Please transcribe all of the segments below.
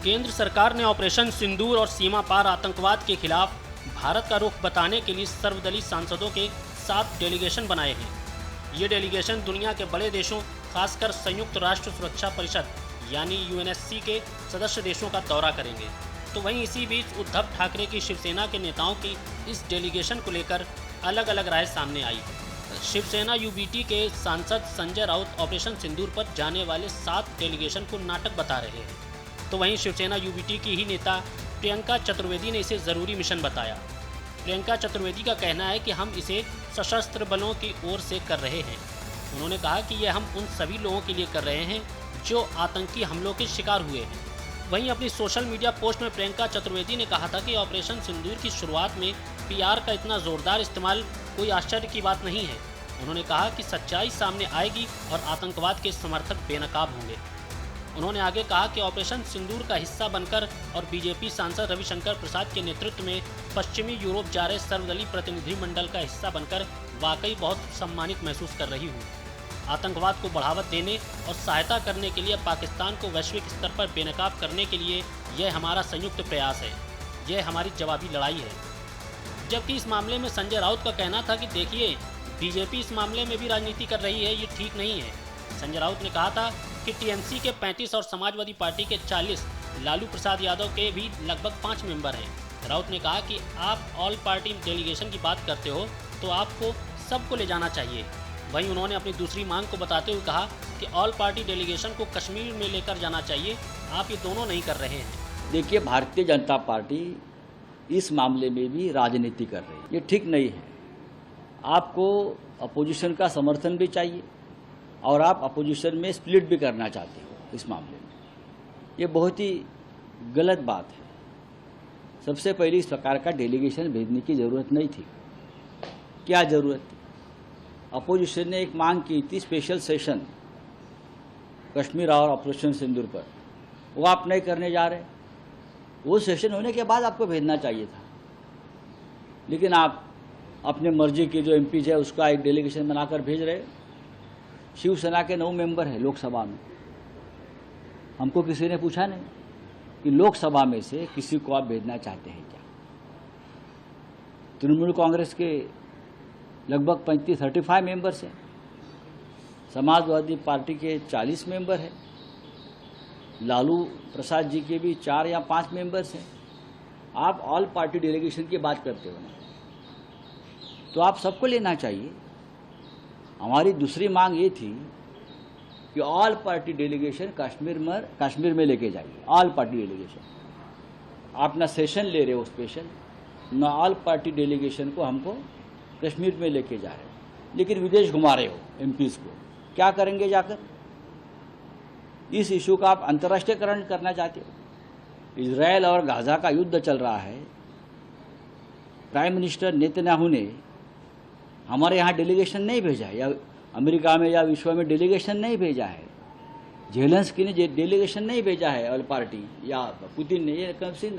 केंद्र सरकार ने ऑपरेशन सिंदूर और सीमा पार आतंकवाद के खिलाफ भारत का रुख बताने के लिए सर्वदलीय सांसदों के 7 डेलीगेशन बनाए हैं। ये डेलीगेशन दुनिया के बड़े देशों, खासकर संयुक्त राष्ट्र सुरक्षा परिषद यानी यूएनएससी के सदस्य देशों का दौरा करेंगे। तो वहीं इसी बीच उद्धव ठाकरे की शिवसेना के नेताओं की इस डेलीगेशन को लेकर अलग अलग राय सामने आई है। शिवसेना यूबीटी के सांसद संजय राउत ऑपरेशन सिंदूर पर जाने वाले 7 डेलीगेशन को नाटक बता रहे हैं। तो वहीं शिवसेना यूबीटी की ही नेता प्रियंका चतुर्वेदी ने इसे ज़रूरी मिशन बताया। प्रियंका चतुर्वेदी का कहना है कि हम इसे सशस्त्र बलों की ओर से कर रहे हैं। उन्होंने कहा कि यह हम उन सभी लोगों के लिए कर रहे हैं जो आतंकी हमलों के शिकार हुए हैं। वहीं अपनी सोशल मीडिया पोस्ट में प्रियंका चतुर्वेदी ने कहा था कि ऑपरेशन सिंदूर की शुरुआत में पीआर का इतना ज़ोरदार इस्तेमाल कोई आश्चर्य की बात नहीं है। उन्होंने कहा कि सच्चाई सामने आएगी और आतंकवाद के समर्थक बेनकाब होंगे। उन्होंने आगे कहा कि ऑपरेशन सिंदूर का हिस्सा बनकर और बीजेपी सांसद रविशंकर प्रसाद के नेतृत्व में पश्चिमी यूरोप जा रहे सर्वदलीय प्रतिनिधिमंडल का हिस्सा बनकर वाकई बहुत सम्मानित महसूस कर रही हूँ। आतंकवाद को बढ़ावा देने और सहायता करने के लिए पाकिस्तान को वैश्विक स्तर पर बेनकाब करने के लिए यह हमारा संयुक्त प्रयास है। यह हमारी जवाबी लड़ाई है। जबकि इस मामले में संजय राउत का कहना था कि देखिए, बीजेपी इस मामले में भी राजनीति कर रही है, ये ठीक नहीं है। संजय राउत ने कहा था कि टीएमसी के 35 और समाजवादी पार्टी के 40, लालू प्रसाद यादव के भी लगभग 5 मेंबर हैं। राउत ने कहा कि आप ऑल पार्टी डेलीगेशन की बात करते हो तो आपको सबको ले जाना चाहिए। वहीं उन्होंने अपनी दूसरी मांग को बताते हुए कहा कि ऑल पार्टी डेलीगेशन को कश्मीर में लेकर जाना चाहिए। आप ये दोनों नहीं कर रहे हैं। देखिए, भारतीय जनता पार्टी इस मामले में भी राजनीति कर रही है, ये ठीक नहीं है। आपको अपोजिशन का समर्थन भी चाहिए और आप अपोजिशन में स्प्लिट भी करना चाहते हो इस मामले में। ये बहुत ही गलत बात है। सबसे पहले इस प्रकार का डेलीगेशन भेजने की ज़रूरत नहीं थी। क्या ज़रूरत थी? अपोजिशन ने एक मांग की थी, स्पेशल सेशन कश्मीर और ऑपरेशन सिंदूर पर, वो आप नहीं करने जा रहे। वो सेशन होने के बाद आपको भेजना चाहिए था, लेकिन आप अपने मर्जी के जो एमपीज है उसका एक डेलीगेशन बनाकर भेज रहे। शिवसेना के 9 मेंबर हैं लोकसभा में। हमको किसी ने पूछा नहीं कि लोकसभा में से किसी को आप भेजना चाहते हैं क्या। तृणमूल कांग्रेस के लगभग 35 मेंबर्स हैं। समाजवादी पार्टी के 40 मेंबर हैं। लालू प्रसाद जी के भी 4 या 5 मेंबर्स हैं। आप ऑल पार्टी डेलीगेशन की बात करते हो ना, तो आप सबको लेना चाहिए। हमारी दूसरी मांग ये थी कि ऑल पार्टी डेलीगेशन कश्मीर में लेके जाइए। ऑल पार्टी डेलीगेशन आप ना सेशन ले रहे हो स्पेशल, ना ऑल पार्टी डेलीगेशन को हमको कश्मीर में लेके जा रहे हो, लेकिन विदेश घुमा रहे हो एमपीज को। क्या करेंगे जाकर? इस इशू का आप अंतर्राष्ट्रीयकरण करना चाहते हो। इजरायल और गाजा का युद्ध चल रहा है। प्राइम मिनिस्टर नेतन्याहू ने हमारे यहाँ डेलीगेशन नहीं भेजा है, या अमेरिका में या विश्व में डेलीगेशन नहीं भेजा है। जेलेंस्की ने डेलीगेशन नहीं भेजा है ऑल पार्टी, या पुतिन ने। ये कब से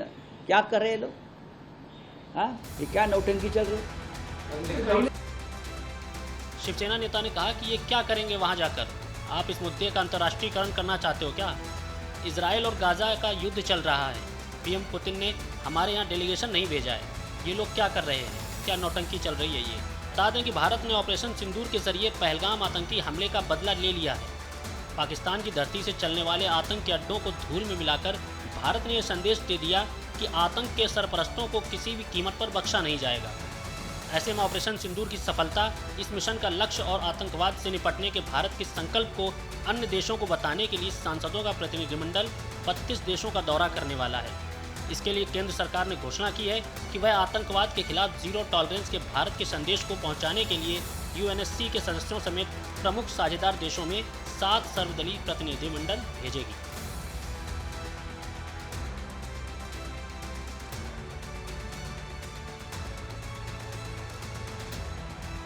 क्या कर रहे हैं लोग? हाँ, ये क्या नौटंकी चल रही है? शिवसेना नेता ने कहा कि ये क्या करेंगे वहां जाकर? आप इस मुद्दे का अंतर्राष्ट्रीयकरण करना चाहते हो क्या? इजरायल और गाजा का युद्ध चल रहा है। पीएम पुतिन ने हमारे यहाँ डेलीगेशन नहीं भेजा है। ये लोग क्या कर रहे हैं? क्या नौटंकी चल रही है? ये बता दें कि भारत ने ऑपरेशन सिंदूर के जरिए पहलगाम आतंकी हमले का बदला ले लिया है। पाकिस्तान की धरती से चलने वाले आतंक के अड्डों को धूल में मिलाकर भारत ने यह संदेश दे दिया कि आतंक के सरपरस्तों को किसी भी कीमत पर बख्शा नहीं जाएगा। ऐसे में ऑपरेशन सिंदूर की सफलता, इस मिशन का लक्ष्य और आतंकवाद से निपटने के भारत के संकल्प को अन्य देशों को बताने के लिए सांसदों का प्रतिनिधिमंडल 32 देशों का दौरा करने वाला है। इसके लिए केंद्र सरकार ने घोषणा की है कि वह आतंकवाद के खिलाफ जीरो टॉलरेंस के भारत के संदेश को पहुंचाने के लिए यूएनएससी के सदस्यों समेत प्रमुख साझेदार देशों में 7 सर्वदलीय प्रतिनिधिमंडल भेजेगी।